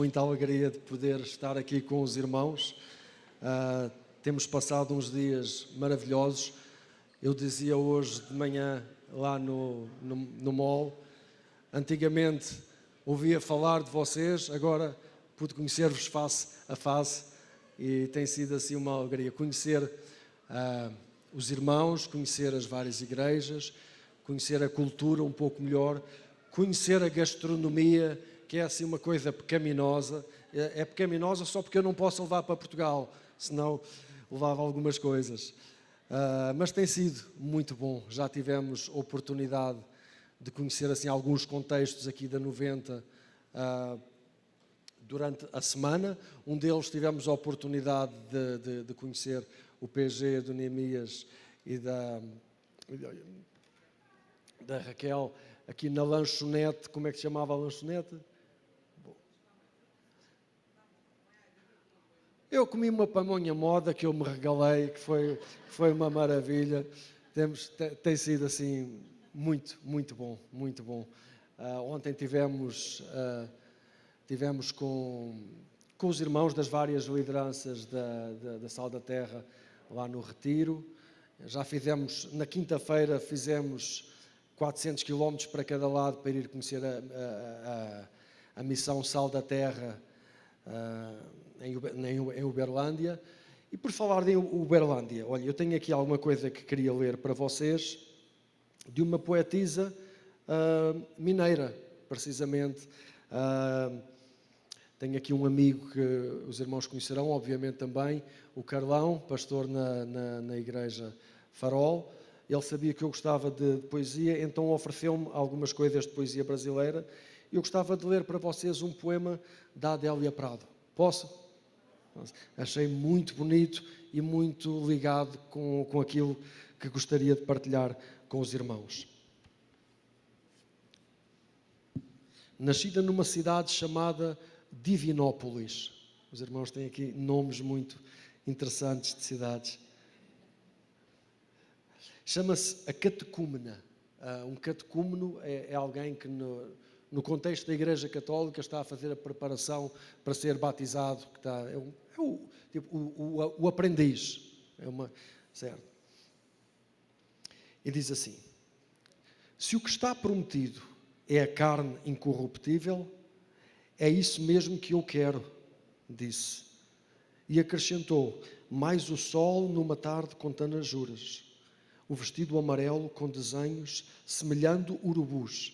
Muita alegria de poder estar aqui com os irmãos. Temos passado uns dias maravilhosos. Eu dizia hoje de manhã lá no mall, antigamente ouvia falar de vocês, agora pude conhecer-vos face a face e tem sido assim uma alegria conhecer os irmãos, conhecer as várias igrejas, conhecer a cultura um pouco melhor, conhecer a gastronomia, que é assim uma coisa pecaminosa. É pecaminosa só porque eu não posso levar para Portugal, senão levava algumas coisas. Mas tem sido muito bom. Já tivemos oportunidade de conhecer assim alguns contextos aqui da 90 durante a semana. Um deles tivemos a oportunidade de conhecer o PG do Neemias e da Raquel aqui na lanchonete. Como é que se chamava a lanchonete? Eu comi uma pamonha moda que eu me regalei, que foi uma maravilha. Tem sido assim muito bom, muito bom. Ontem tivemos com os irmãos das várias lideranças da Sal da Terra lá no Retiro. Já fizemos, na quinta-feira, fizemos 400 km para cada lado para ir conhecer a missão Sal da Terra em Uberlândia. E por falar em Uberlândia, olha, eu tenho aqui alguma coisa que queria ler para vocês, de uma poetisa mineira, precisamente. Tenho aqui um amigo que os irmãos conhecerão, obviamente também, o Carlão, pastor na Igreja Farol. Ele sabia que eu gostava de poesia, então ofereceu-me algumas coisas de poesia brasileira. Eu gostava de ler para vocês um poema da Adélia Prado. Posso? Achei muito bonito e muito ligado com aquilo que gostaria de partilhar com os irmãos. Nascida numa cidade chamada Divinópolis. Os irmãos têm aqui nomes muito interessantes de cidades. Chama-se a catecúmena. Um catecúmeno é alguém que no contexto da Igreja Católica está a fazer a preparação para ser batizado, que é o aprendiz. Certo? E diz assim: se o que está prometido é a carne incorruptível, é isso mesmo que eu quero, disse. E acrescentou: mais o sol numa tarde com tanajuras, o vestido amarelo com desenhos semelhando urubus,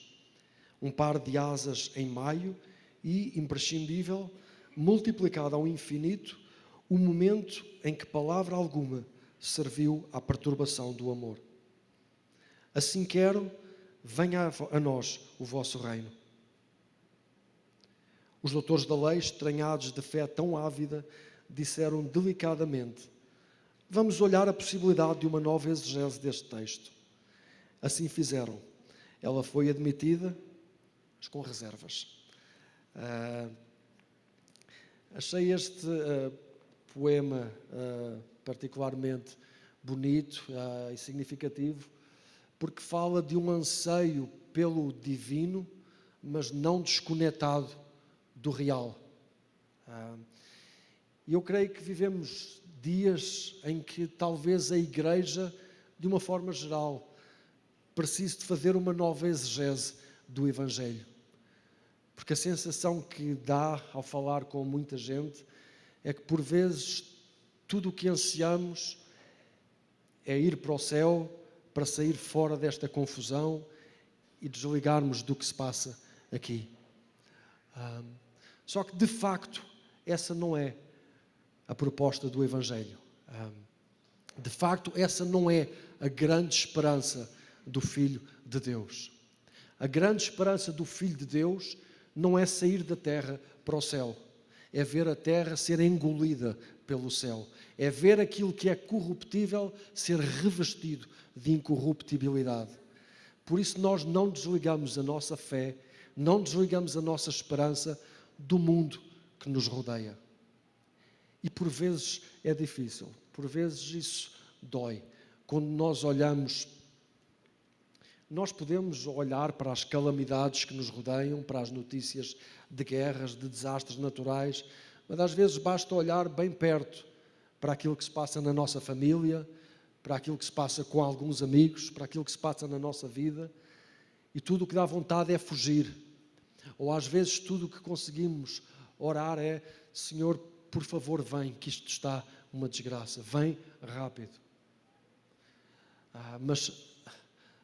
um par de asas em maio e, imprescindível, multiplicado ao infinito, o momento em que palavra alguma serviu à perturbação do amor. Assim quero, venha a nós o vosso reino. Os doutores da lei, estranhados de fé tão ávida, disseram delicadamente: vamos olhar a possibilidade de uma nova exegese deste texto. Assim fizeram. Ela foi admitida, mas com reservas. Achei este poema particularmente bonito e significativo, porque fala de um anseio pelo divino, mas não desconectado do real. E eu creio que vivemos dias em que talvez a Igreja, de uma forma geral, precise de fazer uma nova exegese do Evangelho. Porque a sensação que dá ao falar com muita gente é que, por vezes, tudo o que ansiamos é ir para o céu para sair fora desta confusão e desligarmos do que se passa aqui. Só que, de facto, essa não é a proposta do Evangelho. De facto, essa não é a grande esperança do Filho de Deus. A grande esperança do Filho de Deus não é sair da terra para o céu. É ver a terra ser engolida pelo céu. É ver aquilo que é corruptível ser revestido de incorruptibilidade. Por isso nós não desligamos a nossa fé, não desligamos a nossa esperança do mundo que nos rodeia. E por vezes é difícil, por vezes isso dói. Quando nós olhamos Nós podemos olhar para as calamidades que nos rodeiam, para as notícias de guerras, de desastres naturais, mas às vezes basta olhar bem perto para aquilo que se passa na nossa família, para aquilo que se passa com alguns amigos, para aquilo que se passa na nossa vida, e tudo o que dá vontade é fugir. Ou às vezes tudo o que conseguimos orar é: Senhor, por favor, vem, que isto está uma desgraça, vem rápido. Mas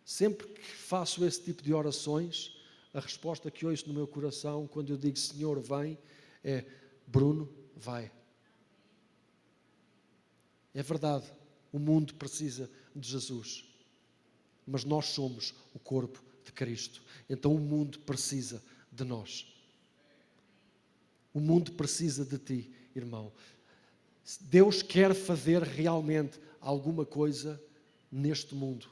sempre que faço esse tipo de orações, a resposta que ouço no meu coração, quando eu digo Senhor, vem, é: Bruno, vai. É verdade, o mundo precisa de Jesus, mas nós somos o corpo de Cristo, então o mundo precisa de nós. O mundo precisa de ti, irmão. Deus quer fazer realmente alguma coisa neste mundo,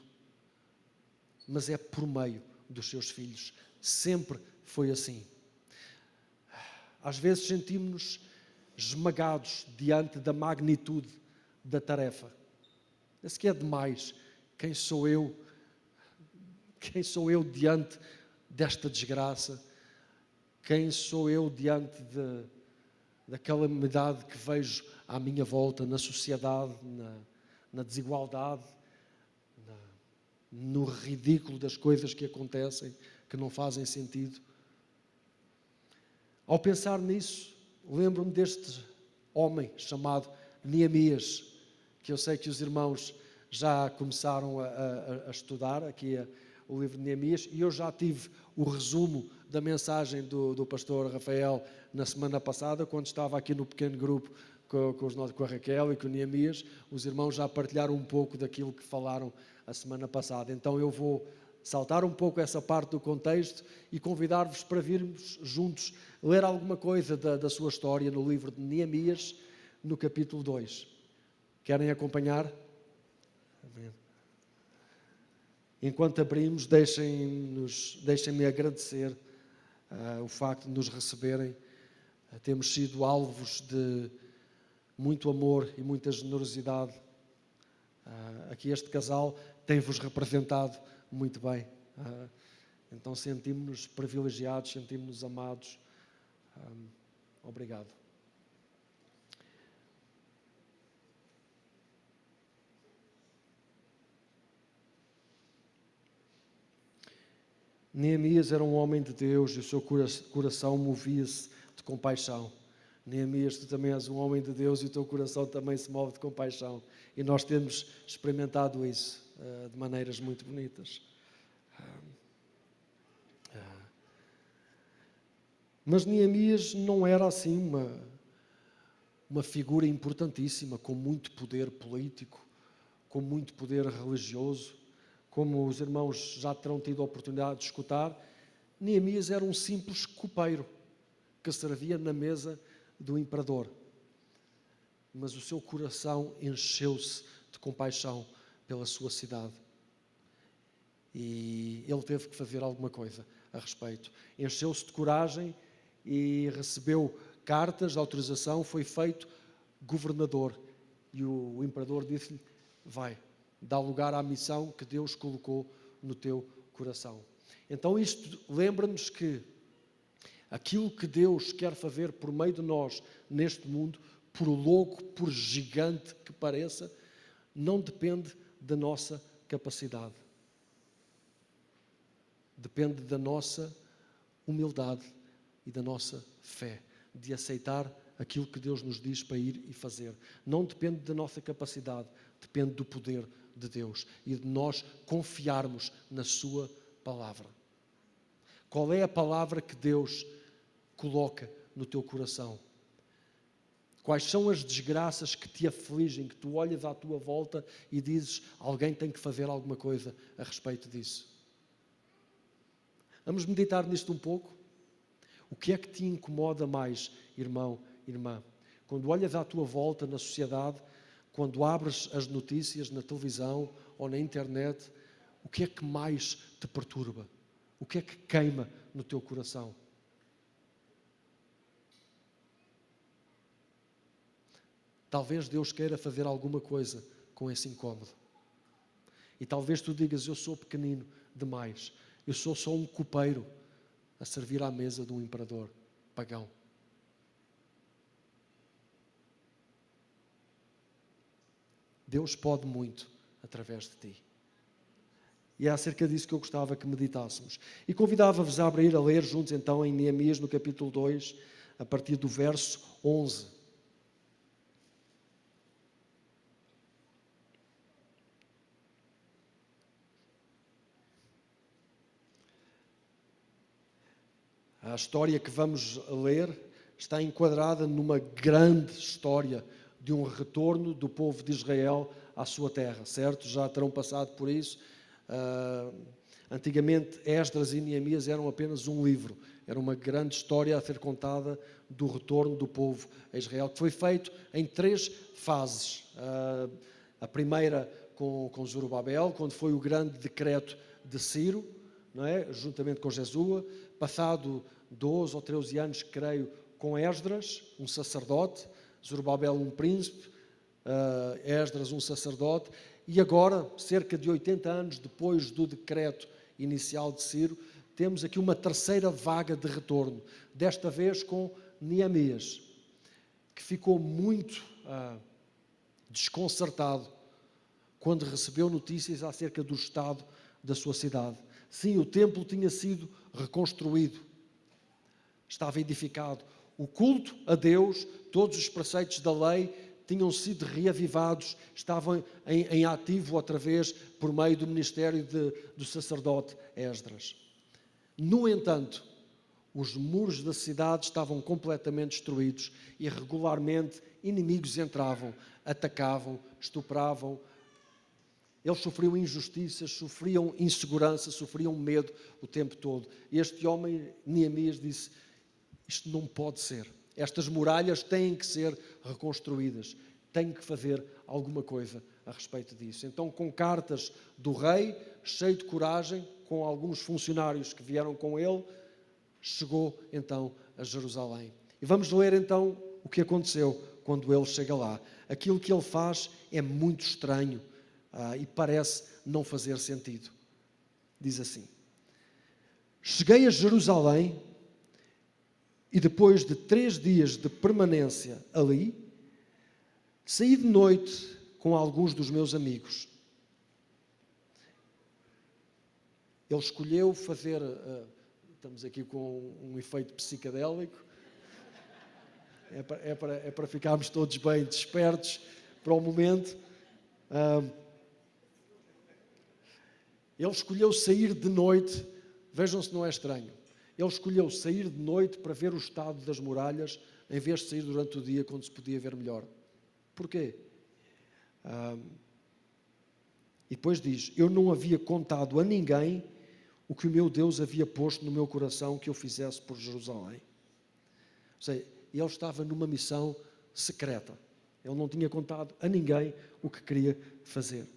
mas é por meio dos seus filhos. Sempre foi assim. Às vezes sentimos-nos esmagados diante da magnitude da tarefa. Esse que é demais. Quem sou eu? Quem sou eu diante desta desgraça? Quem sou eu diante da calamidade que vejo à minha volta, na sociedade, na desigualdade, no ridículo das coisas que acontecem, que não fazem sentido? Ao pensar nisso, lembro-me deste homem chamado Neemias, que eu sei que os irmãos já começaram a estudar aqui o livro de Neemias, e eu já tive o resumo da mensagem do pastor Rafael na semana passada, quando estava aqui no pequeno grupo com a Raquel e com o Neemias. Os irmãos já partilharam um pouco daquilo que falaram a semana passada. Então eu vou saltar um pouco essa parte do contexto e convidar-vos para virmos juntos ler alguma coisa da sua história no livro de Neemias, no capítulo 2. Querem acompanhar? Amém. Enquanto abrimos, deixem-me agradecer o facto de nos receberem. Temos sido alvos de muito amor e muita generosidade. Aqui este casal tem-vos representado muito bem. Então sentimos-nos privilegiados, sentimos-nos amados. Obrigado. Neemias era um homem de Deus e o seu coração movia-se de compaixão. Neemias, tu também és um homem de Deus e o teu coração também se move de compaixão. E nós temos experimentado isso de maneiras muito bonitas. Mas Neemias não era assim uma figura importantíssima, com muito poder político, com muito poder religioso. Como os irmãos já terão tido a oportunidade de escutar, Neemias era um simples copeiro que servia na mesa do imperador. Mas o seu coração encheu-se de compaixão pela sua cidade. E ele teve que fazer alguma coisa a respeito. Encheu-se de coragem e recebeu cartas de autorização, foi feito governador. E o imperador disse-lhe: vai, dá lugar à missão que Deus colocou no teu coração. Então isto lembra-nos que aquilo que Deus quer fazer por meio de nós neste mundo, por louco, por gigante que pareça, não depende da nossa capacidade. Depende da nossa humildade e da nossa fé, de aceitar aquilo que Deus nos diz para ir e fazer. Não depende da nossa capacidade, depende do poder de Deus e de nós confiarmos na sua palavra. Qual é a palavra que Deus coloca no teu coração? Quais são as desgraças que te afligem, que tu olhas à tua volta e dizes: alguém tem que fazer alguma coisa a respeito disso? Vamos meditar nisto um pouco? O que é que te incomoda mais, irmão, irmã? Quando olhas à tua volta na sociedade, quando abres as notícias na televisão ou na internet, o que é que mais te perturba? O que é que queima no teu coração? Talvez Deus queira fazer alguma coisa com esse incómodo. E talvez tu digas: eu sou pequenino, demais. Eu sou só um copeiro a servir à mesa de um imperador pagão. Deus pode muito através de ti. E é acerca disso que eu gostava que meditássemos. E convidava-vos a abrir a ler juntos então em Neemias, no capítulo 2, a partir do verso 11. A história que vamos ler está enquadrada numa grande história de um retorno do povo de Israel à sua terra, certo? Já terão passado por isso. Antigamente, Esdras e Neemias eram apenas um livro. Era uma grande história a ser contada do retorno do povo a Israel, que foi feito em 3 fases. A primeira com Zorobabel, quando foi o grande decreto de Ciro, não é? Juntamente com Jesua. Passado 12 ou 13 anos, creio, com Esdras, um sacerdote, Zorobabel um príncipe, Esdras um sacerdote, e agora, cerca de 80 anos depois do decreto inicial de Ciro, temos aqui uma terceira vaga de retorno, desta vez com Neemias, que ficou muito desconcertado quando recebeu notícias acerca do estado da sua cidade. Sim, o templo tinha sido reconstruído, estava edificado. O culto a Deus, todos os preceitos da lei tinham sido reavivados, estavam em ativo através, por meio do ministério do sacerdote Esdras. No entanto, os muros da cidade estavam completamente destruídos e regularmente inimigos entravam, atacavam, estupravam. Eles sofriam injustiças, sofriam insegurança, sofriam medo o tempo todo. Este homem, Neemias, disse: isto não pode ser. Estas muralhas têm que ser reconstruídas. Tenho que fazer alguma coisa a respeito disso. Então, com cartas do rei, cheio de coragem, com alguns funcionários que vieram com ele, chegou então a Jerusalém. E vamos ler então o que aconteceu quando ele chega lá. Aquilo que ele faz é muito estranho. E parece não fazer sentido. Diz assim: cheguei a Jerusalém e depois de 3 dias de permanência ali, saí de noite com alguns dos meus amigos. Ele escolheu fazer, estamos aqui com um efeito psicadélico, é para ficarmos todos bem despertos para o momento. Ele escolheu sair de noite, vejam se não é estranho, ele escolheu sair de noite para ver o estado das muralhas, em vez de sair durante o dia, quando se podia ver melhor. Porquê? E depois diz: eu não havia contado a ninguém o que o meu Deus havia posto no meu coração que eu fizesse por Jerusalém. Ou seja, ele estava numa missão secreta. Ele não tinha contado a ninguém o que queria fazer.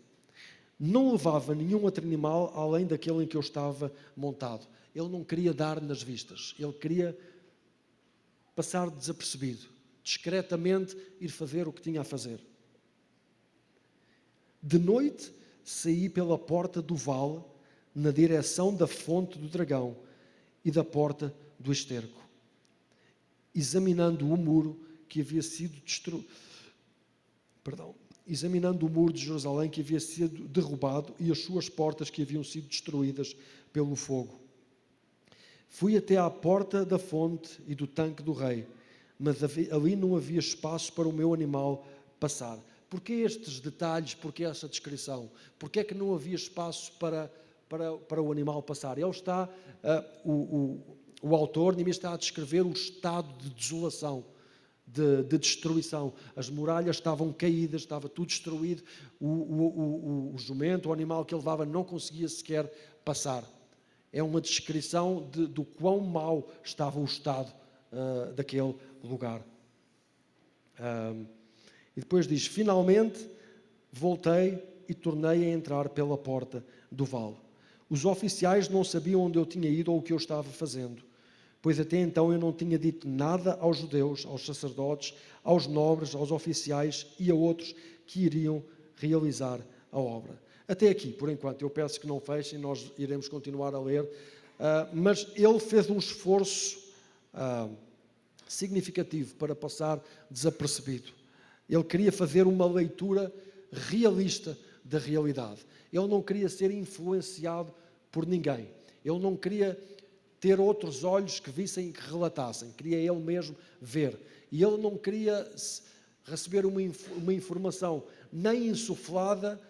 Não levava nenhum outro animal além daquele em que eu estava montado. Ele não queria dar nas vistas. Ele queria passar desapercebido, discretamente ir fazer o que tinha a fazer. De noite, saí pela porta do vale, na direção da fonte do dragão e da porta do esterco, examinando o muro que havia sido examinando o muro de Jerusalém que havia sido derrubado e as suas portas que haviam sido destruídas pelo fogo. Fui até à porta da fonte e do tanque do rei, mas ali não havia espaço para o meu animal passar. Porquê estes detalhes? Porquê essa descrição? Porquê é que não havia espaço para o animal passar? Ele está, o autor, Neemias, está a descrever o estado de desolação, de destruição. As muralhas estavam caídas, estava tudo destruído, o jumento, o animal que ele levava, não conseguia sequer passar. É uma descrição do quão mau estava o estado daquele lugar. E depois diz: finalmente voltei e tornei a entrar pela porta do vale. Os oficiais não sabiam onde eu tinha ido ou o que eu estava fazendo, pois até então eu não tinha dito nada aos judeus, aos sacerdotes, aos nobres, aos oficiais e a outros que iriam realizar a obra. Até aqui, por enquanto. Eu peço que não fechem, nós iremos continuar a ler. Mas ele fez um esforço significativo para passar desapercebido. Ele queria fazer uma leitura realista da realidade. Ele não queria ser influenciado por ninguém. Ele não queria ter outros olhos que vissem e que relatassem. Queria ele mesmo ver. E ele não queria receber uma informação nem insuflada,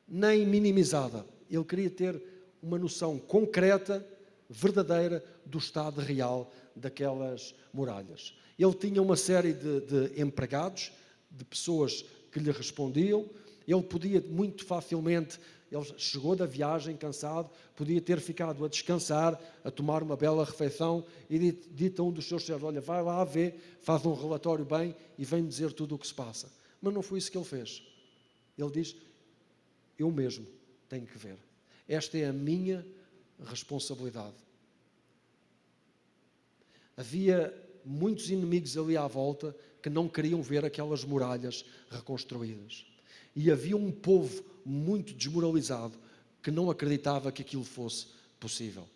nem minimizada. Ele queria ter uma noção concreta, verdadeira, do estado real daquelas muralhas. Ele tinha uma série de empregados, de pessoas que lhe respondiam. Ele podia muito facilmente, ele chegou da viagem cansado, podia ter ficado a descansar, a tomar uma bela refeição e dito a um dos seus servos: olha, vai lá ver, faz um relatório bem e vem-me dizer tudo o que se passa. Mas não foi isso que ele fez. Ele diz: eu mesmo tenho que ver. Esta é a minha responsabilidade. Havia muitos inimigos ali à volta que não queriam ver aquelas muralhas reconstruídas. E havia um povo muito desmoralizado que não acreditava que aquilo fosse possível.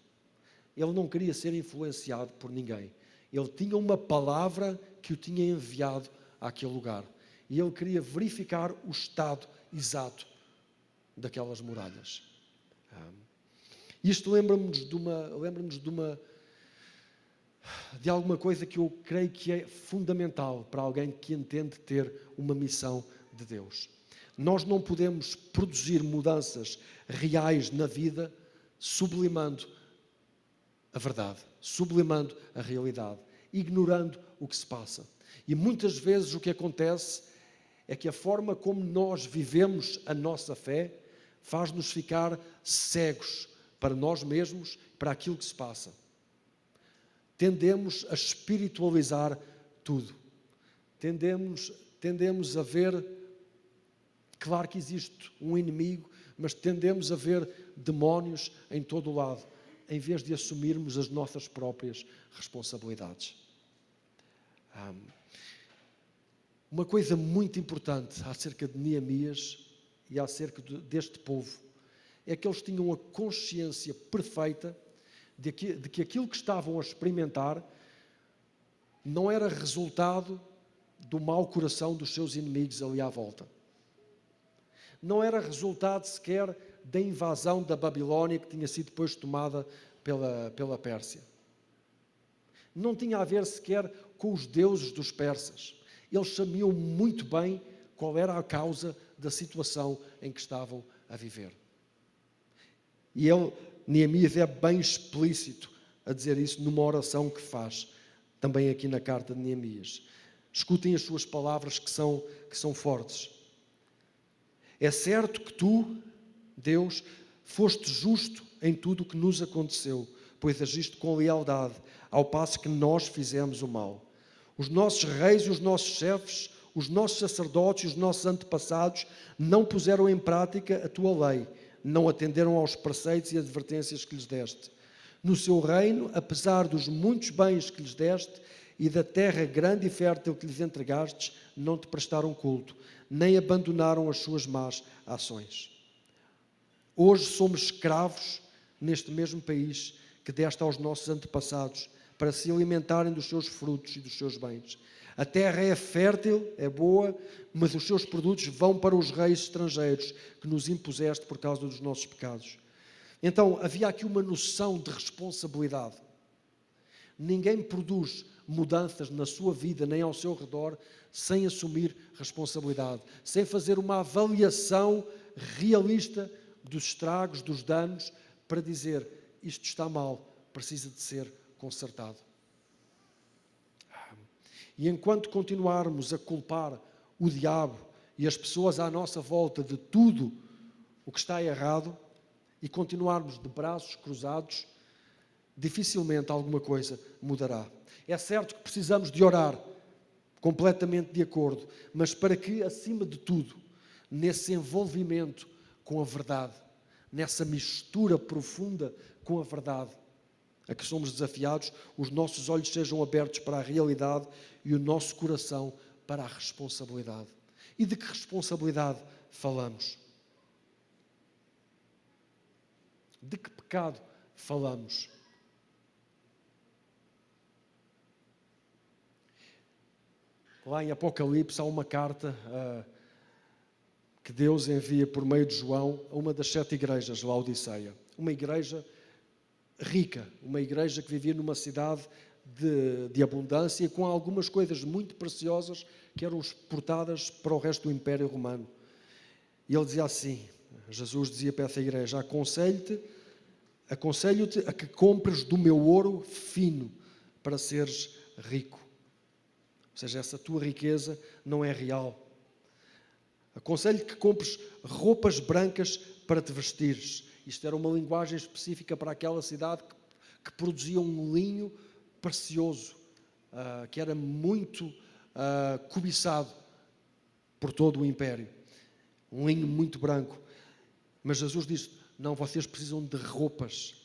Ele não queria ser influenciado por ninguém. Ele tinha uma palavra que o tinha enviado àquele lugar. E ele queria verificar o estado exato daquelas muralhas. Isto lembra-nos de alguma coisa que eu creio que é fundamental para alguém que entende ter uma missão de Deus. Nós não podemos produzir mudanças reais na vida sublimando a verdade, sublimando a realidade, ignorando o que se passa. E muitas vezes o que acontece é que a forma como nós vivemos a nossa fé faz-nos ficar cegos para nós mesmos, para aquilo que se passa. Tendemos a espiritualizar tudo. Tendemos a ver, claro que existe um inimigo, mas tendemos a ver demónios em todo o lado, em vez de assumirmos as nossas próprias responsabilidades. Uma coisa muito importante acerca de Neemias e acerca deste povo é que eles tinham a consciência perfeita de que aquilo que estavam a experimentar não era resultado do mau coração dos seus inimigos ali à volta. Não era resultado sequer da invasão da Babilónia que tinha sido depois tomada pela Pérsia. Não tinha a ver sequer com os deuses dos persas. Eles sabiam muito bem qual era a causa da situação em que estavam a viver. E Neemias é bem explícito a dizer isso numa oração que faz, também aqui na carta de Neemias. Escutem as suas palavras que são fortes. É certo que tu, Deus, foste justo em tudo o que nos aconteceu, pois agiste com lealdade, ao passo que nós fizemos o mal. Os nossos reis e os nossos chefes, os nossos sacerdotes e os nossos antepassados não puseram em prática a tua lei, não atenderam aos preceitos e advertências que lhes deste. No seu reino, apesar dos muitos bens que lhes deste e da terra grande e fértil que lhes entregastes, não te prestaram culto, nem abandonaram as suas más ações. Hoje somos escravos neste mesmo país que deste aos nossos antepassados para se alimentarem dos seus frutos e dos seus bens. A terra é fértil, é boa, mas os seus produtos vão para os reis estrangeiros que nos impuseste por causa dos nossos pecados. Então, havia aqui uma noção de responsabilidade. Ninguém produz mudanças na sua vida nem ao seu redor sem assumir responsabilidade, sem fazer uma avaliação realista dos estragos, dos danos, para dizer: isto está mal, precisa de ser consertado. E enquanto continuarmos a culpar o diabo e as pessoas à nossa volta de tudo o que está errado e continuarmos de braços cruzados, dificilmente alguma coisa mudará. É certo que precisamos de orar, completamente de acordo, mas para que, acima de tudo, nesse envolvimento com a verdade, nessa mistura profunda com a verdade, a que somos desafiados, os nossos olhos sejam abertos para a realidade e o nosso coração para a responsabilidade. E de que responsabilidade falamos? De que pecado falamos? Lá em Apocalipse há uma carta que Deus envia por meio de João a uma das 7 igrejas, Laodiceia. Uma igreja rica, uma igreja que vivia numa cidade de abundância, com algumas coisas muito preciosas que eram exportadas para o resto do Império Romano. E ele dizia assim, Jesus dizia para essa igreja: aconselho-te a que compres do meu ouro fino para seres rico. Ou seja, essa tua riqueza não é real. Aconselho-te que compres roupas brancas para te vestires. Isto era uma linguagem específica para aquela cidade que produzia um linho precioso, que era muito cobiçado por todo o Império. Um linho muito branco. Mas Jesus disse: não, vocês precisam de roupas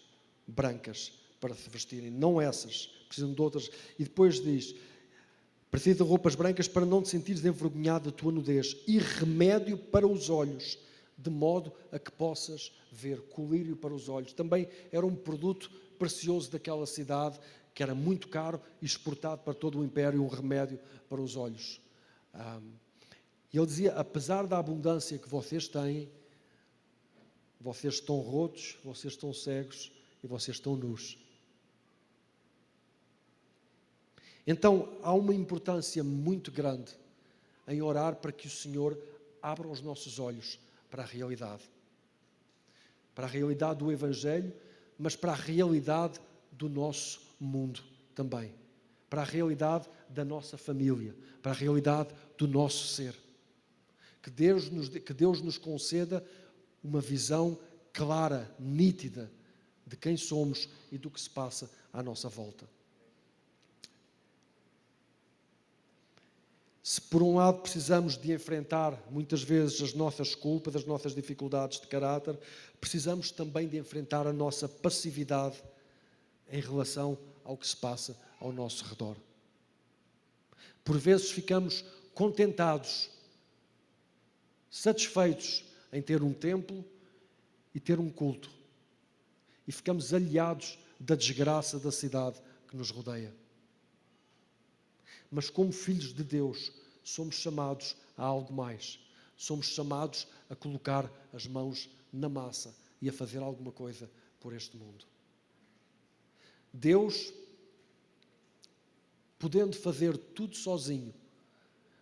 brancas para se vestirem. Não essas, precisam de outras. E depois diz: precisa de roupas brancas para não te sentires envergonhado da tua nudez, e remédio para os olhos, de modo a que possas ver. Colírio para os olhos. Também era um produto precioso daquela cidade, que era muito caro e exportado para todo o Império, um remédio para os olhos. E ele dizia: apesar da abundância que vocês têm, vocês estão rotos, vocês estão cegos e vocês estão nus. Então, há uma importância muito grande em orar para que o Senhor abra os nossos olhos para a realidade. Para a realidade do Evangelho, mas para a realidade do nosso mundo também. Para a realidade da nossa família, para a realidade do nosso ser. Que Deus nos conceda uma visão clara, nítida, de quem somos e do que se passa à nossa volta. Se por um lado precisamos de enfrentar muitas vezes as nossas culpas, as nossas dificuldades de caráter, precisamos também de enfrentar a nossa passividade em relação ao que se passa ao nosso redor. Por vezes ficamos contentados, satisfeitos em ter um templo e ter um culto. E ficamos alheados da desgraça da cidade que nos rodeia. Mas como filhos de Deus, somos chamados a algo mais. Somos chamados a colocar as mãos na massa e a fazer alguma coisa por este mundo. Deus, podendo fazer tudo sozinho,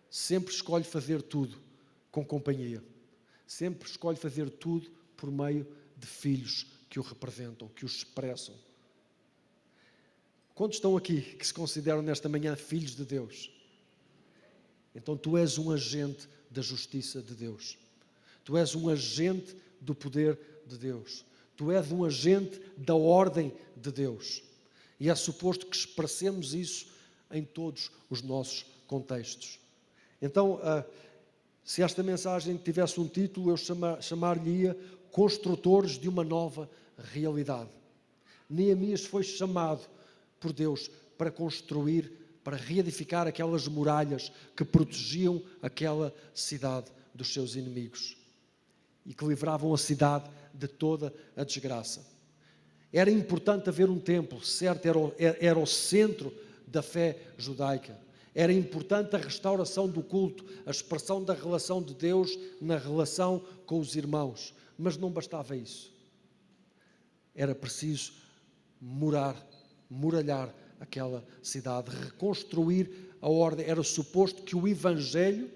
sempre escolhe fazer tudo com companhia. Sempre escolhe fazer tudo por meio de filhos que o representam, que o expressam. Quantos estão aqui que se consideram nesta manhã filhos de Deus? Então tu és um agente da justiça de Deus. Tu és um agente do poder de Deus. Tu és um agente da ordem de Deus. E é suposto que expressemos isso em todos os nossos contextos. Então, se esta mensagem tivesse um título, eu chamar-lhe-ia Construtores de uma Nova Realidade. Neemias foi chamado por Deus para construir, para reedificar aquelas muralhas que protegiam aquela cidade dos seus inimigos e que livravam a cidade de toda a desgraça. Era importante haver um templo, certo, era o centro da fé judaica. Era importante a restauração do culto, a expressão da relação de Deus na relação com os irmãos. Mas não bastava isso. Era preciso muralhar aquela cidade, reconstruir a ordem. Era suposto que o Evangelho,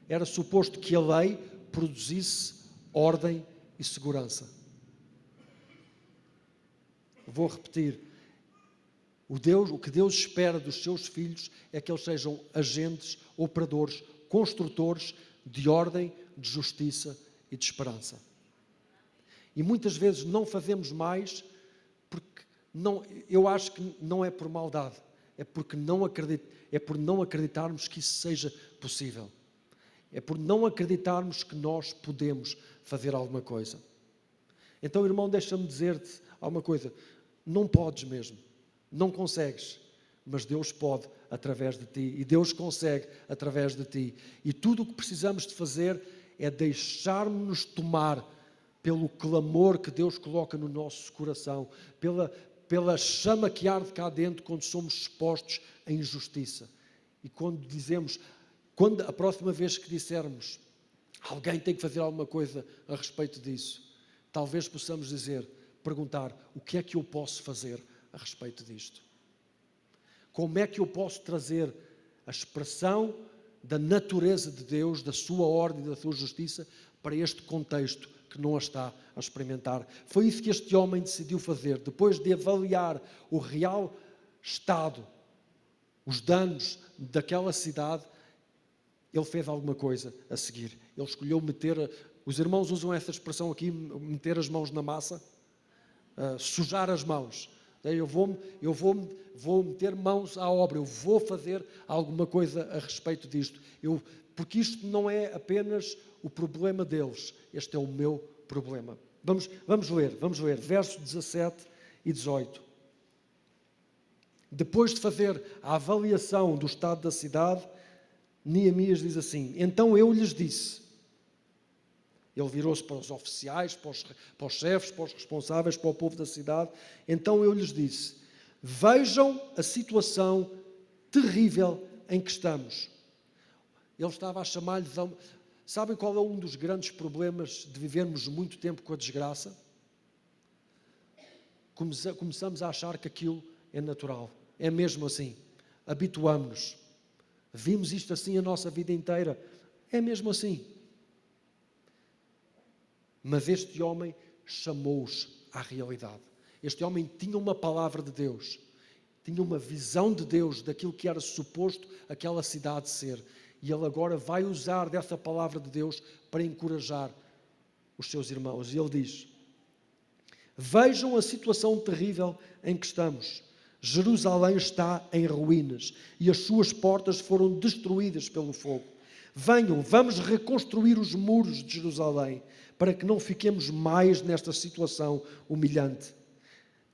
era suposto que a lei produzisse ordem e segurança. Vou repetir. O que Deus espera dos seus filhos é que eles sejam agentes, operadores, construtores de ordem, de justiça e de esperança. E muitas vezes não fazemos mais porque eu acho que não é por maldade, é por não acreditarmos que isso seja possível. É por não acreditarmos que nós podemos fazer alguma coisa. Então, irmão, deixa-me dizer-te alguma coisa. Não podes mesmo. Não consegues, mas Deus pode através de ti e Deus consegue através de ti. E tudo o que precisamos de fazer é deixar-nos tomar pelo clamor que Deus coloca no nosso coração, pela chama que arde cá dentro quando somos expostos à injustiça. E quando a próxima vez que dissermos, alguém tem que fazer alguma coisa a respeito disso, talvez possamos perguntar, o que é que eu posso fazer a respeito disto? Como é que eu posso trazer a expressão da natureza de Deus, da sua ordem e da sua justiça para este contexto que não a está a experimentar? Foi isso que este homem decidiu fazer. Depois de avaliar o real estado, os danos daquela cidade, ele fez alguma coisa a seguir. Ele escolheu os irmãos usam essa expressão aqui, meter as mãos na massa, sujar as mãos. Eu vou meter mãos à obra, eu vou fazer alguma coisa a respeito disto. Porque isto não é apenas o problema deles, este é o meu problema. Vamos ler, versos 17 e 18. Depois de fazer a avaliação do estado da cidade, Neemias diz assim: então eu lhes disse. Ele virou-se para os oficiais, para os chefes, para os responsáveis, para o povo da cidade. Então eu lhes disse: vejam a situação terrível em que estamos. Ele estava a chamar-lhes Sabem qual é um dos grandes problemas de vivermos muito tempo com a desgraça? Começamos a achar que aquilo é natural. É mesmo assim. Habituamos-nos. Vimos isto assim a nossa vida inteira. É mesmo assim. Mas este homem chamou-os à realidade. Este homem tinha uma palavra de Deus. Tinha uma visão de Deus daquilo que era suposto aquela cidade ser. E ele agora vai usar dessa palavra de Deus para encorajar os seus irmãos. E ele diz: vejam a situação terrível em que estamos. Jerusalém está em ruínas e as suas portas foram destruídas pelo fogo. Venham, vamos reconstruir os muros de Jerusalém para que não fiquemos mais nesta situação humilhante.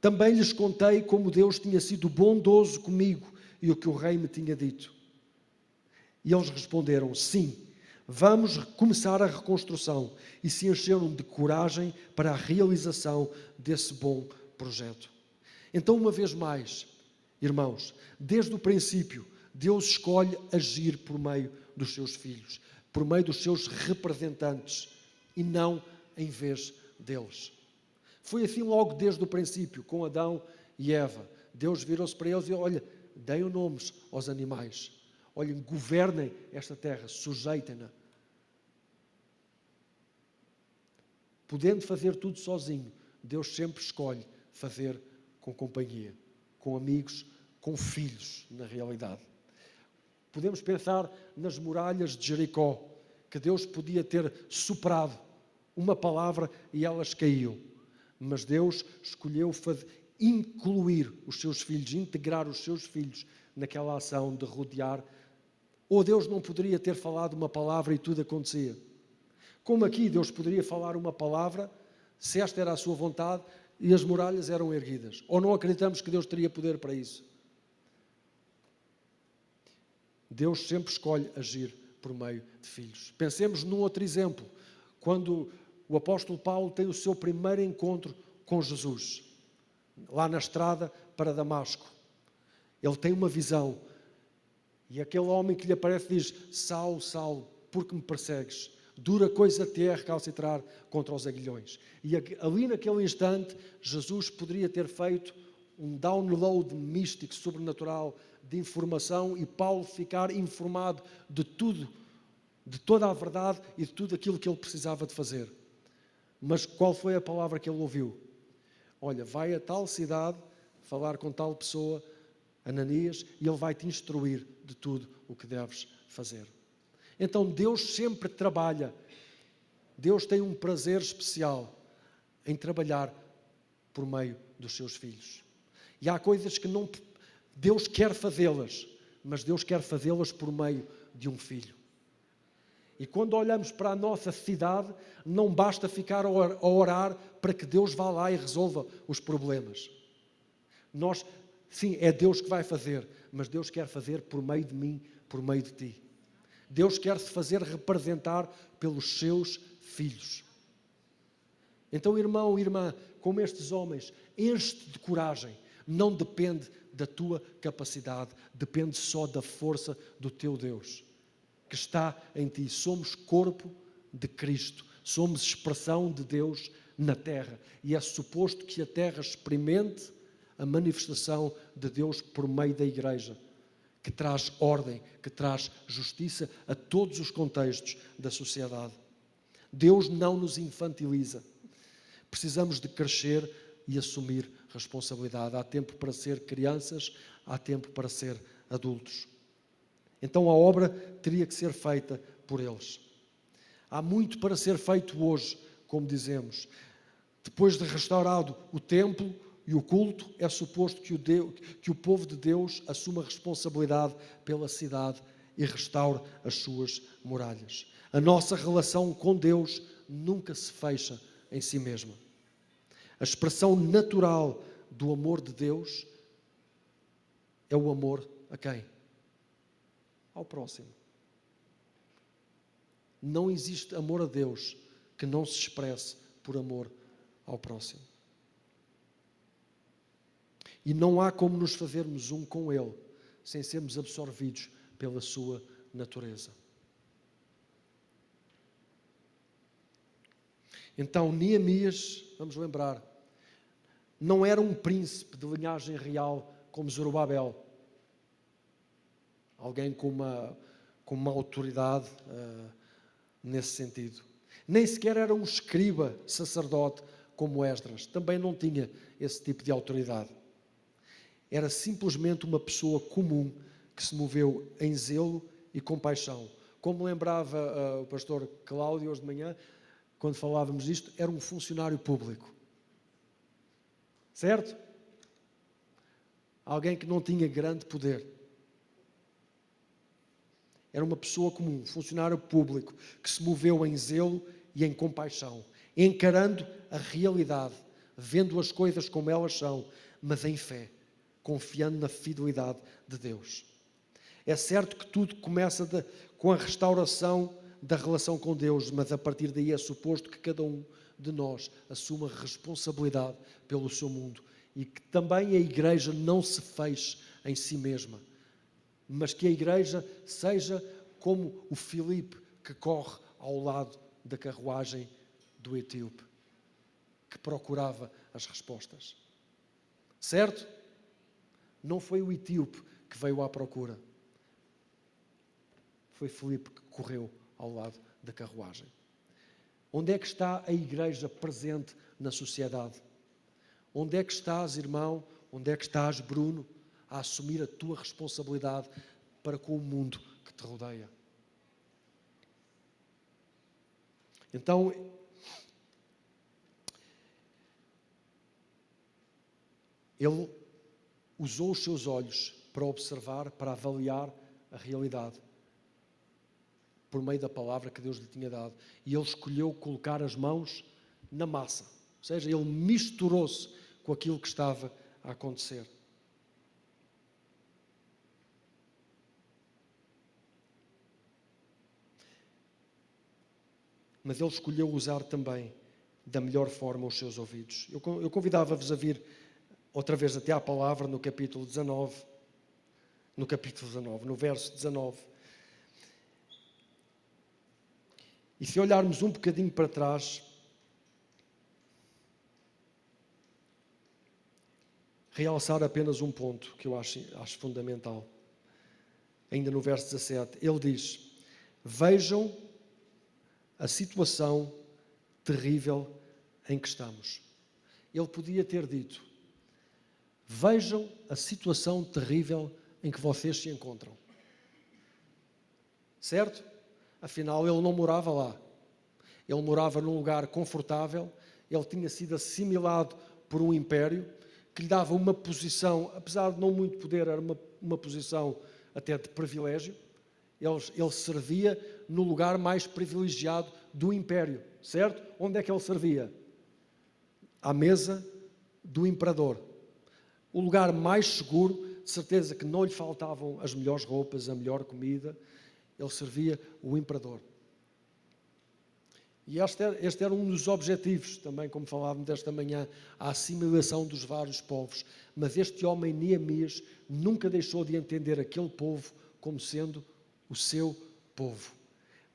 Também lhes contei como Deus tinha sido bondoso comigo e o que o rei me tinha dito. E eles responderam: sim, vamos começar a reconstrução, e se encheram de coragem para a realização desse bom projeto. Então, uma vez mais, irmãos, desde o princípio, Deus escolhe agir por meio dos seus filhos, por meio dos seus representantes, e não em vez deles. Foi assim logo desde o princípio, com Adão e Eva. Deus virou-se para eles e olha, deem nomes aos animais. Olhem, governem esta terra, sujeitem-na. Podendo fazer tudo sozinho, Deus sempre escolhe fazer com companhia, com amigos, com filhos, na realidade. Podemos pensar nas muralhas de Jericó, que Deus podia ter soprado uma palavra e elas caíam. Mas Deus escolheu incluir os seus filhos, integrar os seus filhos naquela ação de rodear. Ou Deus não poderia ter falado uma palavra e tudo acontecia. Como aqui Deus poderia falar uma palavra, se esta era a sua vontade, e as muralhas eram erguidas. Ou não acreditamos que Deus teria poder para isso? Deus sempre escolhe agir por meio de filhos. Pensemos num outro exemplo, quando o apóstolo Paulo tem o seu primeiro encontro com Jesus, lá na estrada para Damasco. Ele tem uma visão, e aquele homem que lhe aparece diz: Saulo, Saulo, por que me persegues? Dura coisa te é recalcitrar contra os aguilhões. E ali naquele instante, Jesus poderia ter feito um download místico, sobrenatural, de informação, e Paulo ficar informado de tudo, de toda a verdade e de tudo aquilo que ele precisava de fazer. Mas qual foi a palavra que ele ouviu? Olha, vai a tal cidade falar com tal pessoa, Ananias, e ele vai te instruir de tudo o que deves fazer. Então Deus sempre trabalha. Deus tem um prazer especial em trabalhar por meio dos seus filhos. E há coisas que Deus quer fazê-las, mas Deus quer fazê-las por meio de um filho. E quando olhamos para a nossa cidade, não basta ficar a orar para que Deus vá lá e resolva os problemas. Sim, é Deus que vai fazer, mas Deus quer fazer por meio de mim, por meio de ti. Deus quer se fazer representar pelos seus filhos. Então, irmão e irmã, como estes homens, enche-te de coragem. Não depende da tua capacidade, depende só da força do teu Deus, que está em ti. Somos corpo de Cristo, somos expressão de Deus na terra. E é suposto que a terra experimente a manifestação de Deus por meio da igreja, que traz ordem, que traz justiça a todos os contextos da sociedade. Deus não nos infantiliza. Precisamos de crescer e assumir responsabilidade. Há tempo para ser crianças, há tempo para ser adultos. Então a obra teria que ser feita por eles. Há muito para ser feito hoje, como dizemos. Depois de restaurado o templo e o culto, é suposto que o povo de Deus assuma a responsabilidade pela cidade e restaure as suas muralhas. A nossa relação com Deus nunca se fecha em si mesma. A expressão natural do amor de Deus é o amor a quem? Ao próximo. Não existe amor a Deus que não se expresse por amor ao próximo. E não há como nos fazermos um com Ele sem sermos absorvidos pela sua natureza. Então, Neemias, vamos lembrar, não era um príncipe de linhagem real como Zorobabel. Alguém com uma autoridade nesse sentido. Nem sequer era um escriba, sacerdote, como Esdras. Também não tinha esse tipo de autoridade. Era simplesmente uma pessoa comum que se moveu em zelo e compaixão. Como lembrava o pastor Cláudio hoje de manhã, quando falávamos disto, era um funcionário público. Certo? Alguém que não tinha grande poder. Era uma pessoa comum, um funcionário público, que se moveu em zelo e em compaixão, encarando a realidade, vendo as coisas como elas são, mas em fé, confiando na fidelidade de Deus. É certo que tudo começa com a restauração da relação com Deus, mas a partir daí é suposto que cada um de nós assuma responsabilidade pelo seu mundo e que também a igreja não se feche em si mesma, mas que a igreja seja como o Filipe que corre ao lado da carruagem do etíope, que procurava as respostas. Certo? Não foi o etíope que veio à procura. Foi Filipe que correu ao lado da carruagem. Onde é que está a igreja presente na sociedade? Onde é que estás, irmão? Onde é que estás, Bruno, a assumir a tua responsabilidade para com o mundo que te rodeia? Então, ele usou os seus olhos para observar, para avaliar a realidade, por meio da palavra que Deus lhe tinha dado. E ele escolheu colocar as mãos na massa. Ou seja, ele misturou-se com aquilo que estava a acontecer. Mas ele escolheu usar também da melhor forma os seus ouvidos. Eu convidava-vos a vir outra vez até à palavra no capítulo 19, no verso 19. E se olharmos um bocadinho para trás, realçar apenas um ponto que eu acho fundamental. Ainda no verso 17, ele diz: vejam a situação terrível em que estamos. Ele podia ter dito: vejam a situação terrível em que vocês se encontram. Certo? Afinal, ele não morava lá. Ele morava num lugar confortável. Ele tinha sido assimilado por um império que lhe dava uma posição, apesar de não muito poder, era uma posição até de privilégio. Ele servia no lugar mais privilegiado do império, certo? Onde é que ele servia? À mesa do imperador. O lugar mais seguro, de certeza que não lhe faltavam as melhores roupas, a melhor comida. Ele servia o imperador. E este era um dos objetivos, também como falávamos esta manhã, a assimilação dos vários povos. Mas este homem, Neemias, nunca deixou de entender aquele povo como sendo o seu povo.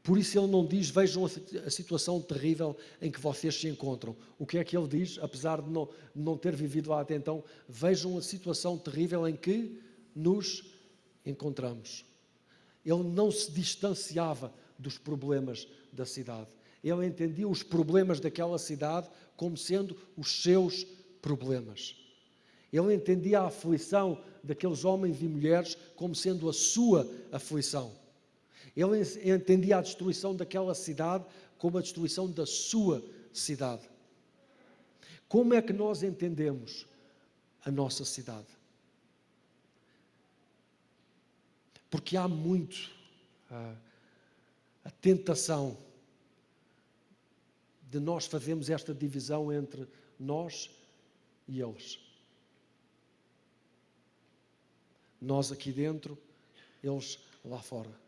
Por isso ele não diz, vejam a situação terrível em que vocês se encontram. O que é que ele diz? Apesar de não ter vivido lá até então, vejam a situação terrível em que nos encontramos. Ele não se distanciava dos problemas da cidade. Ele entendia os problemas daquela cidade como sendo os seus problemas. Ele entendia a aflição daqueles homens e mulheres como sendo a sua aflição. Ele entendia a destruição daquela cidade como a destruição da sua cidade. Como é que nós entendemos a nossa cidade? Porque há muito a tentação de nós fazermos esta divisão entre nós e eles. Nós aqui dentro, eles lá fora.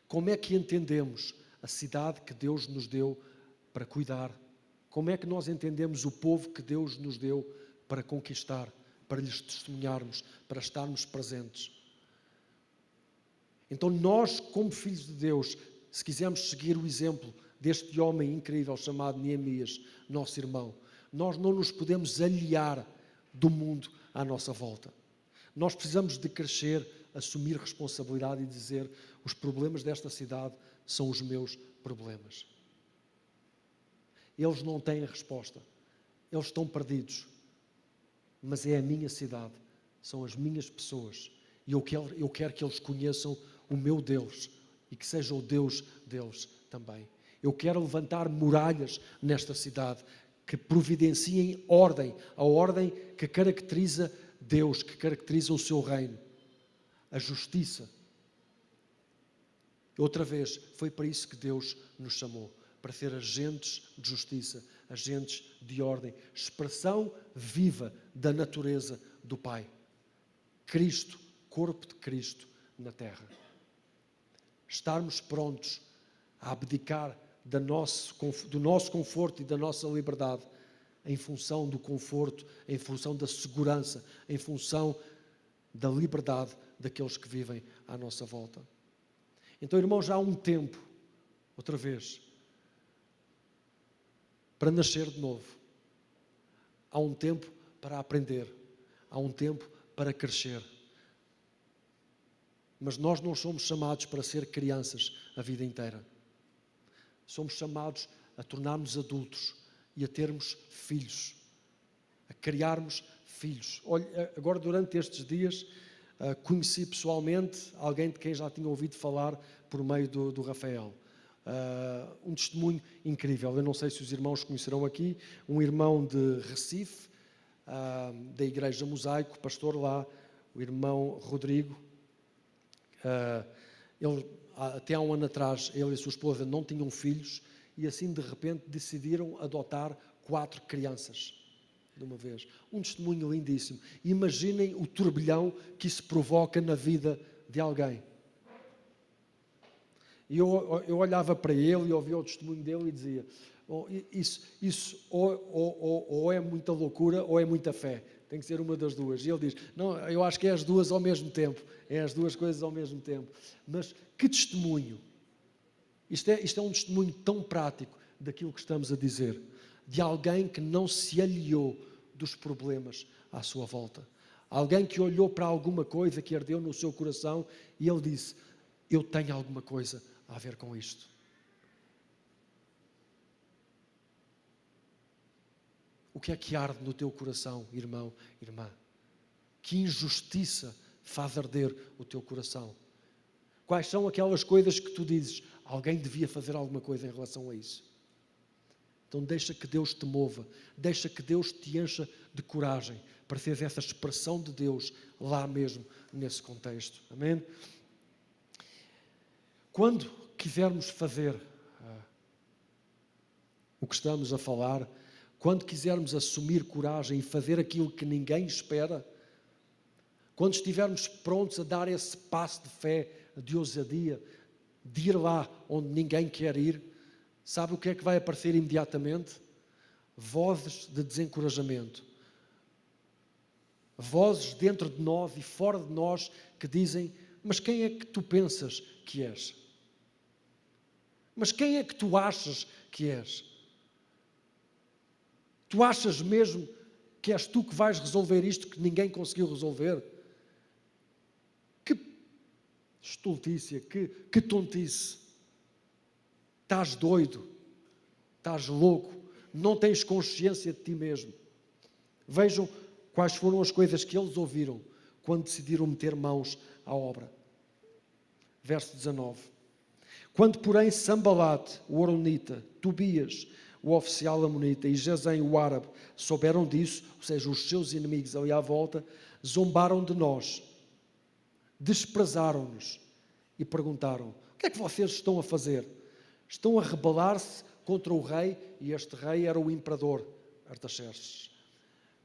Como é que entendemos a cidade que Deus nos deu para cuidar? Como é que nós entendemos o povo que Deus nos deu para conquistar, para lhes testemunharmos, para estarmos presentes? Então nós, como filhos de Deus, se quisermos seguir o exemplo deste homem incrível chamado Neemias, nosso irmão, nós não nos podemos aliar do mundo à nossa volta. Nós precisamos de crescer, assumir responsabilidade e dizer: os problemas desta cidade são os meus problemas. Eles não têm a resposta. Eles estão perdidos. Mas é a minha cidade. São as minhas pessoas. E eu quero que eles conheçam o meu Deus e que seja o Deus deles também. Eu quero levantar muralhas nesta cidade que providenciem ordem, a ordem que caracteriza Deus, que caracteriza o seu reino. A justiça. Outra vez, foi para isso que Deus nos chamou, para ser agentes de justiça, agentes de ordem, expressão viva da natureza do Pai. Cristo, corpo de Cristo na terra. Estarmos prontos a abdicar do nosso conforto e da nossa liberdade em função do conforto, em função da segurança, em função da liberdade daqueles que vivem à nossa volta. Então, irmãos, já há um tempo, outra vez, para nascer de novo. Há um tempo para aprender. Há um tempo para crescer. Mas nós não somos chamados para ser crianças a vida inteira. Somos chamados a tornarmos adultos e a termos filhos, a criarmos filhos. Olha, agora durante estes dias conheci pessoalmente alguém de quem já tinha ouvido falar por meio do Rafael. Um testemunho incrível. Eu não sei se os irmãos conhecerão aqui, um irmão de Recife, da Igreja Mosaico, pastor lá, o irmão Rodrigo. Ele, até há um ano atrás, ele e a sua esposa não tinham filhos e assim de repente decidiram adotar 4 crianças de uma vez. Um testemunho lindíssimo. Imaginem o turbilhão que isso provoca na vida de alguém. E eu olhava para ele e ouvia o testemunho dele e dizia: isso ou é muita loucura ou é muita fé. Tem que ser uma das duas. E ele diz: não, eu acho que é as duas ao mesmo tempo. É as duas coisas ao mesmo tempo. Mas que testemunho! Isto é um testemunho tão prático daquilo que estamos a dizer. De alguém que não se aliou dos problemas à sua volta. Alguém que olhou para alguma coisa que ardeu no seu coração e ele disse: eu tenho alguma coisa a ver com isto. O que é que arde no teu coração, irmão, irmã? Que injustiça faz arder o teu coração? Quais são aquelas coisas que tu dizes: alguém devia fazer alguma coisa em relação a isso? Então deixa que Deus te mova, deixa que Deus te encha de coragem para ser essa expressão de Deus lá mesmo, nesse contexto. Amém? Quando quisermos fazer o que estamos a falar, quando quisermos assumir coragem e fazer aquilo que ninguém espera, quando estivermos prontos a dar esse passo de fé, de ousadia, de ir lá onde ninguém quer ir, Sabe o que é que vai aparecer imediatamente? Vozes de desencorajamento. Vozes dentro de nós e fora de nós que dizem: mas quem é que tu pensas que és? Mas quem é que tu achas que és? Tu achas mesmo que és tu que vais resolver isto que ninguém conseguiu resolver? Que estultícia, que tontice. Estás doido, estás louco, não tens consciência de ti mesmo. Vejam quais foram as coisas que eles ouviram quando decidiram meter mãos à obra. Verso 19. Quando, porém, Sambalate, o horonita, Tobias, o oficial amonita, e Gesem, o árabe, souberam disso, ou seja, os seus inimigos ali à volta, zombaram de nós, desprezaram-nos e perguntaram: o que é que vocês estão a fazer? Estão a rebelar-se contra o rei, e este rei era o imperador Artaxerxes.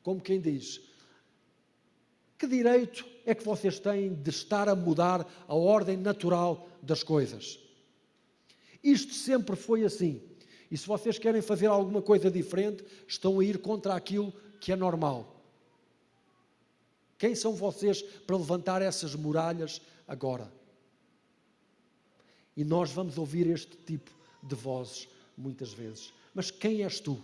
Como quem diz: que direito é que vocês têm de estar a mudar a ordem natural das coisas? Isto sempre foi assim. E se vocês querem fazer alguma coisa diferente, estão a ir contra aquilo que é normal. Quem são vocês para levantar essas muralhas agora? E nós vamos ouvir este tipo de vozes muitas vezes. Mas quem és tu?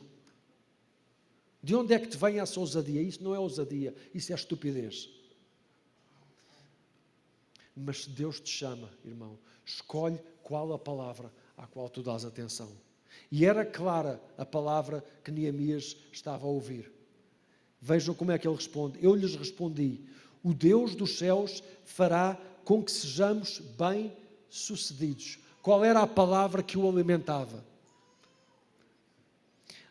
De onde é que te vem essa ousadia? Isso não é ousadia, isso é estupidez. Mas se Deus te chama, irmão, escolhe qual a palavra à qual tu dás atenção. E era clara a palavra que Neemias estava a ouvir. Vejam como é que ele responde. Eu lhes respondi: o Deus dos céus fará com que sejamos bem-sucedidos. Qual era a palavra que o alimentava?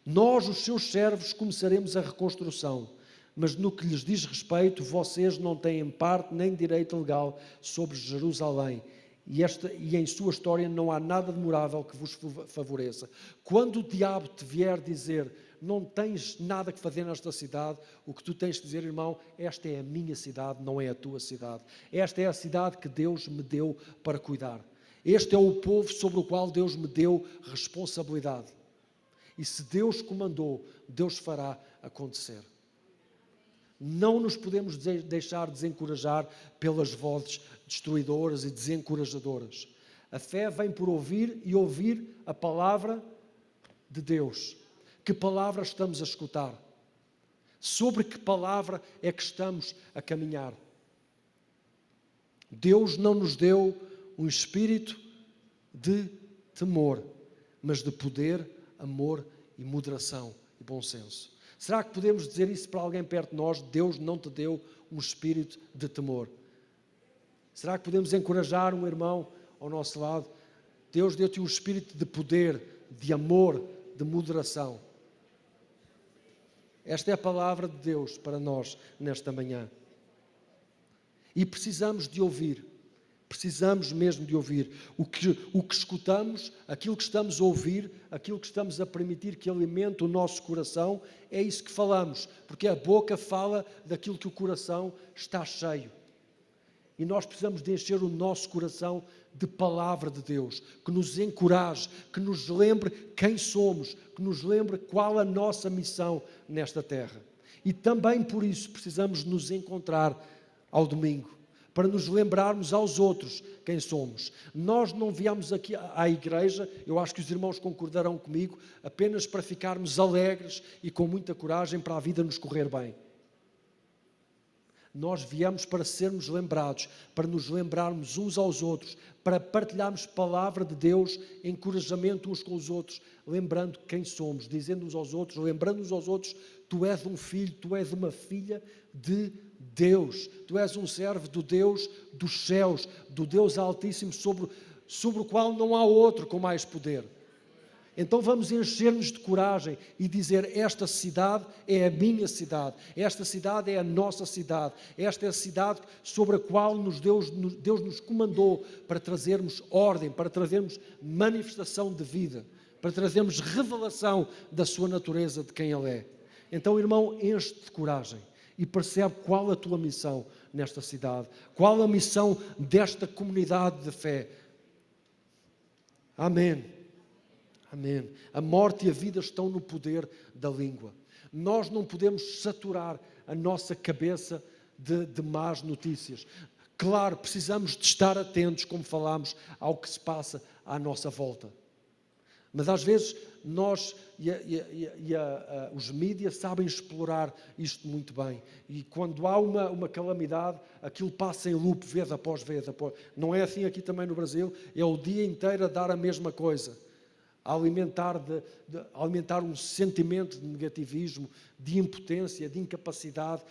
Nós, os seus servos, começaremos a reconstrução, mas no que lhes diz respeito, vocês não têm parte nem direito legal sobre Jerusalém. E em sua história não há nada demorável que vos favoreça. Quando o diabo te vier dizer: não tens nada que fazer nesta cidade, o que tu tens de dizer, irmão: esta é a minha cidade, não é a tua cidade. Esta é a cidade que Deus me deu para cuidar. Este é o povo sobre o qual Deus me deu responsabilidade. E se Deus comandou, Deus fará acontecer. Não nos podemos deixar desencorajar pelas vozes destruidoras e desencorajadoras. A fé vem por ouvir e ouvir a palavra de Deus. Que palavra estamos a escutar? Sobre que palavra é que estamos a caminhar? Deus não nos deu um espírito de temor, mas de poder, amor e moderação e bom senso. Será que podemos dizer isso para alguém perto de nós? Deus não te deu um espírito de temor. Será que podemos encorajar um irmão ao nosso lado? Deus deu-te um espírito de poder, de amor, de moderação. Esta é a palavra de Deus para nós nesta manhã. E precisamos de ouvir. Precisamos mesmo de ouvir. O que escutamos, aquilo que estamos a ouvir, aquilo que estamos a permitir que alimente o nosso coração, é isso que falamos. Porque a boca fala daquilo que o coração está cheio. E nós precisamos de encher o nosso coração de palavra de Deus, que nos encoraje, que nos lembre quem somos, que nos lembre qual a nossa missão nesta terra. E também por isso precisamos nos encontrar ao domingo, para nos lembrarmos aos outros quem somos. Nós não viemos aqui à igreja, eu acho que os irmãos concordarão comigo, apenas para ficarmos alegres e com muita coragem para a vida nos correr bem. Nós viemos para sermos lembrados, para nos lembrarmos uns aos outros, para partilharmos palavra de Deus, encorajamento uns com os outros, lembrando quem somos, dizendo uns aos outros, lembrando-nos aos outros: tu és um filho, tu és uma filha de Deus, tu és um servo do Deus dos céus, do Deus Altíssimo, sobre o qual não há outro com mais poder. Então vamos encher-nos de coragem e dizer: esta cidade é a minha cidade, esta cidade é a nossa cidade, esta é a cidade sobre a qual Deus nos comandou para trazermos ordem, para trazermos manifestação de vida, para trazermos revelação da sua natureza, de quem Ele é. Então, irmão, enche-te de coragem e percebe qual a tua missão nesta cidade, qual a missão desta comunidade de fé. Amém. Amém. A morte e a vida estão no poder da língua. Nós não podemos saturar a nossa cabeça de más notícias. Claro, precisamos de estar atentos, como falámos, ao que se passa à nossa volta. Mas às vezes nós os mídias sabem explorar isto muito bem. E quando há uma calamidade, aquilo passa em loop, vez após vez. Não é assim aqui também no Brasil, é o dia inteiro a dar a mesma coisa. A alimentar um sentimento de negativismo, de impotência, de incapacidade.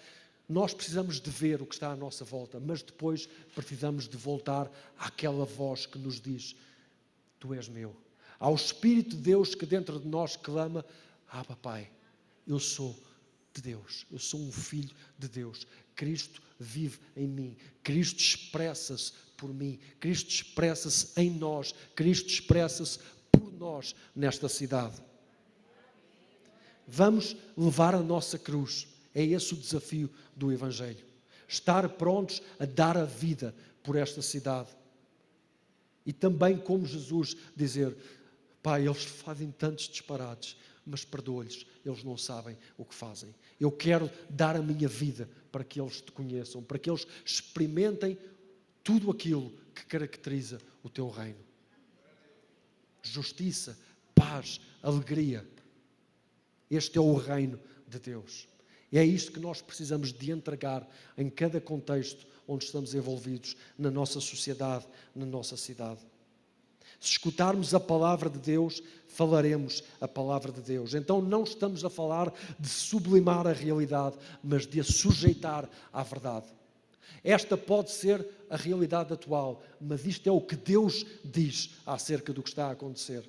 Nós precisamos de ver o que está à nossa volta, mas depois precisamos de voltar àquela voz que nos diz: Tu és meu. Ao Espírito de Deus que dentro de nós clama: Abba, Pai, eu sou de Deus, eu sou um filho de Deus. Cristo vive em mim, Cristo expressa-se por mim, Cristo expressa-se em nós, Cristo expressa-se por nós nesta cidade. Vamos levar a nossa cruz. É esse o desafio do Evangelho. Estar prontos a dar a vida por esta cidade. E também, como Jesus, dizer: Pai, eles fazem tantos disparates, mas perdoa-lhes, eles não sabem o que fazem. Eu quero dar a minha vida para que eles te conheçam, para que eles experimentem tudo aquilo que caracteriza o teu reino. Justiça, paz, alegria. Este é o reino de Deus. E é isto que nós precisamos de entregar em cada contexto onde estamos envolvidos, na nossa sociedade, na nossa cidade. Se escutarmos a palavra de Deus, falaremos a palavra de Deus. Então não estamos a falar de sublimar a realidade, mas de a sujeitar à verdade. Esta pode ser a realidade atual, mas isto é o que Deus diz acerca do que está a acontecer.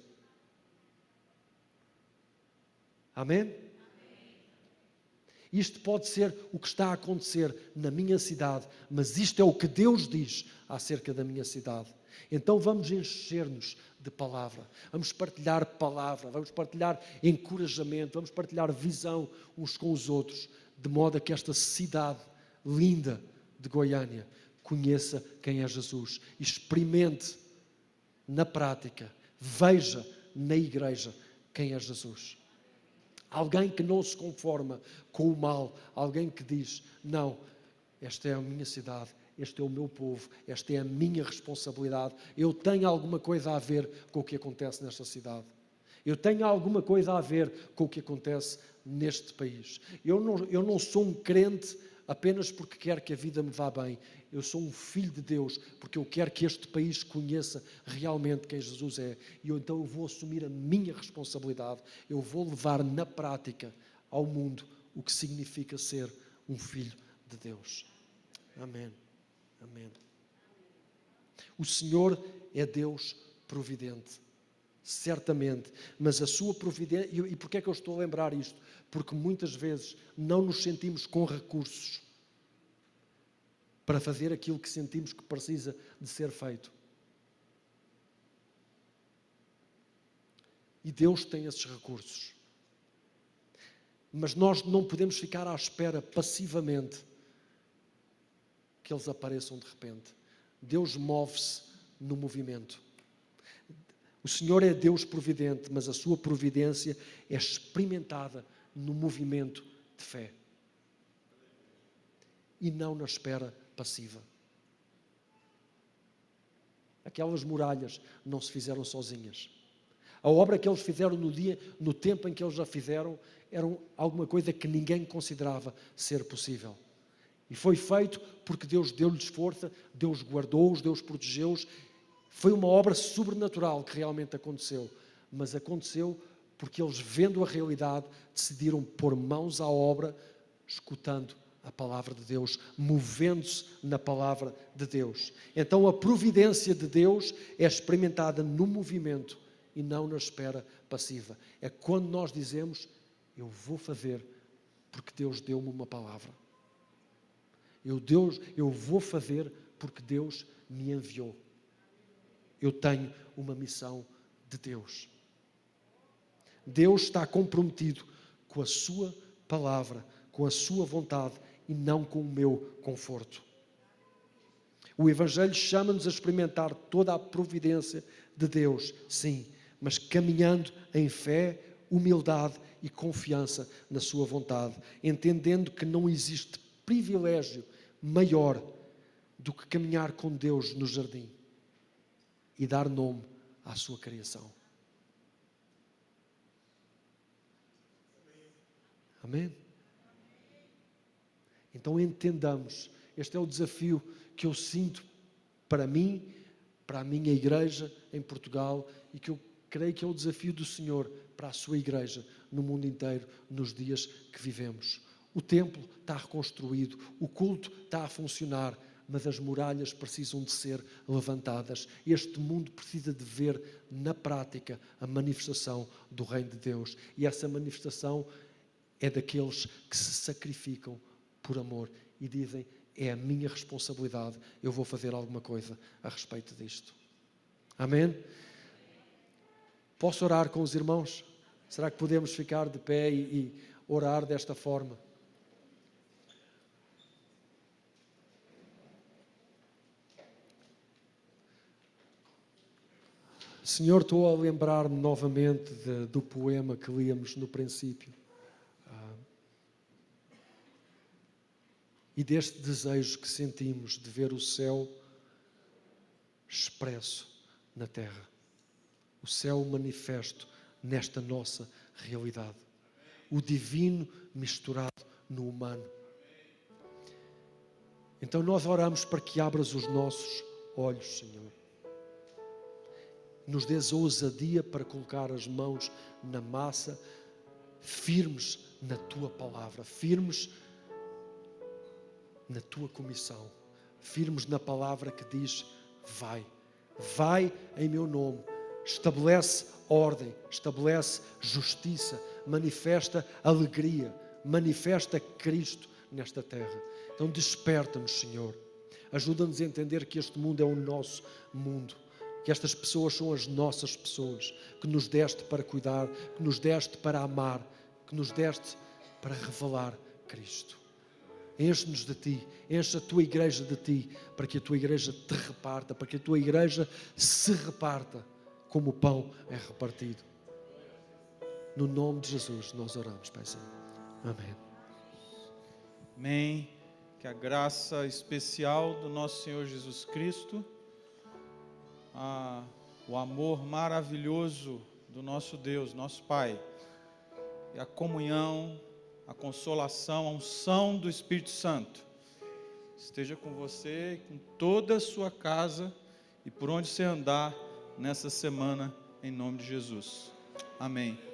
Amém? Isto pode ser o que está a acontecer na minha cidade, mas isto é o que Deus diz acerca da minha cidade. Então vamos encher-nos de palavra, vamos partilhar palavra, vamos partilhar encorajamento, vamos partilhar visão uns com os outros, de modo a que esta cidade linda de Goiânia conheça quem é Jesus, experimente na prática, veja na igreja quem é Jesus. Alguém que não se conforma com o mal, alguém que diz: não, esta é a minha cidade, este é o meu povo, esta é a minha responsabilidade, eu tenho alguma coisa a ver com o que acontece nesta cidade. Eu tenho alguma coisa a ver com o que acontece neste país. Eu não sou um crente apenas porque quero que a vida me vá bem. Eu sou um filho de Deus porque eu quero que este país conheça realmente quem Jesus é. E então eu vou assumir a minha responsabilidade. Eu vou levar na prática ao mundo o que significa ser um filho de Deus. Amém. Amém. O Senhor é Deus providente. Certamente, mas a sua providência, e porquê é que eu estou a lembrar isto? Porque muitas vezes não nos sentimos com recursos para fazer aquilo que sentimos que precisa de ser feito. E Deus tem esses recursos. Mas nós não podemos ficar à espera passivamente que eles apareçam de repente. Deus move-se no movimento. O Senhor é Deus providente, mas a sua providência é experimentada no movimento de fé. E não na espera passiva. Aquelas muralhas não se fizeram sozinhas. A obra que eles fizeram no tempo em que eles a fizeram, era alguma coisa que ninguém considerava ser possível. E foi feito porque Deus deu-lhes força, Deus guardou-os, Deus protegeu-os. Foi uma obra sobrenatural que realmente aconteceu, mas aconteceu porque eles, vendo a realidade, decidiram pôr mãos à obra, escutando a palavra de Deus, movendo-se na palavra de Deus. Então a providência de Deus é experimentada no movimento e não na espera passiva. É quando nós dizemos: eu vou fazer porque Deus deu-me uma palavra. Eu vou fazer porque Deus me enviou. Eu tenho uma missão de Deus. Deus está comprometido com a sua palavra, com a sua vontade e não com o meu conforto. O Evangelho chama-nos a experimentar toda a providência de Deus, sim, mas caminhando em fé, humildade e confiança na sua vontade, entendendo que não existe privilégio maior do que caminhar com Deus no jardim e dar nome à sua criação. Amém? Então entendamos, este é o desafio que eu sinto para mim, para a minha igreja em Portugal, e que eu creio que é o desafio do Senhor para a sua igreja no mundo inteiro, nos dias que vivemos. O templo está reconstruído, o culto está a funcionar, mas as muralhas precisam de ser levantadas. Este mundo precisa de ver na prática a manifestação do Reino de Deus. E essa manifestação é daqueles que se sacrificam por amor e dizem: é a minha responsabilidade, eu vou fazer alguma coisa a respeito disto. Amém? Posso orar com os irmãos? Será que podemos ficar de pé e orar desta forma? Senhor, estou a lembrar-me novamente do poema que líamos no princípio. E deste desejo que sentimos de ver o céu expresso na terra. O céu manifesto nesta nossa realidade. O divino misturado no humano. Então nós oramos para que abras os nossos olhos, Senhor. Nos dês ousadia para colocar as mãos na massa, firmes na Tua palavra, firmes na Tua comissão, firmes na palavra que diz: vai, vai em meu nome, estabelece ordem, estabelece justiça, manifesta alegria, manifesta Cristo nesta terra. Então desperta-nos, Senhor, ajuda-nos a entender que este mundo é o nosso mundo, que estas pessoas são as nossas pessoas, que nos deste para cuidar, que nos deste para amar, que nos deste para revelar Cristo. Enche-nos de Ti, enche a Tua igreja de Ti, para que a Tua igreja te reparta, para que a Tua igreja se reparta como o pão é repartido. No nome de Jesus nós oramos, Pai Santo. Amém. Amém. Que a graça especial do nosso Senhor Jesus Cristo, o amor maravilhoso do nosso Deus, nosso Pai, e a comunhão, a consolação, a unção do Espírito Santo esteja com você, com toda a sua casa e por onde você andar nessa semana, em nome de Jesus. Amém.